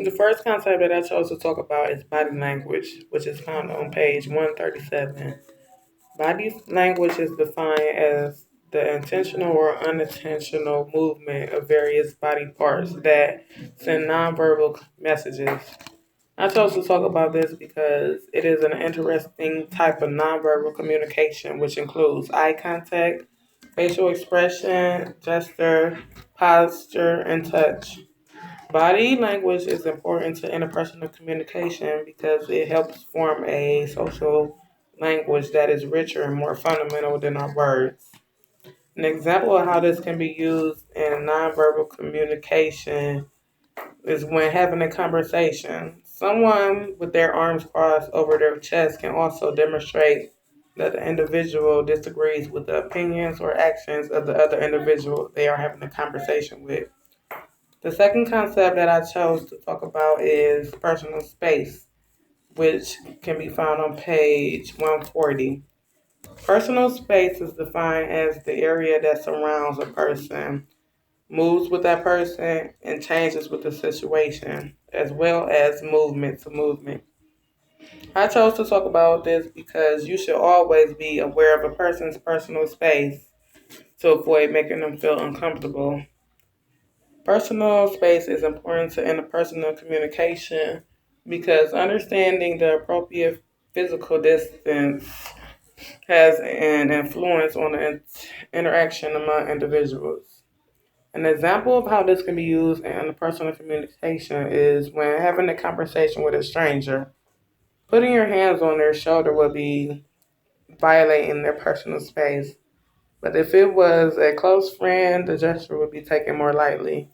The first concept that I chose to talk about is body language, which is found on page 137. Body language is defined as the intentional or unintentional movement of various body parts that send nonverbal messages. I chose to talk about this because it is an interesting type of nonverbal communication, which includes eye contact, facial expression, gesture, posture, and touch. Body language is important to interpersonal communication because it helps form a social language that is richer and more fundamental than our words. An example of how this can be used in nonverbal communication is when having a conversation. Someone with their arms crossed over their chest can also demonstrate that the individual disagrees with the opinions or actions of the other individual they are having a conversation with. The second concept that I chose to talk about is personal space, which can be found on page 140. Personal space is defined as the area that surrounds a person, moves with that person, and changes with the situation, as well as movement to movement. I chose to talk about this because you should always be aware of a person's personal space to avoid making them feel uncomfortable. Personal space is important to interpersonal communication because understanding the appropriate physical distance has an influence on the interaction among individuals. An example of how this can be used in interpersonal communication is when having a conversation with a stranger. Putting your hands on their shoulder would be violating their personal space, but if it was a close friend, the gesture would be taken more lightly.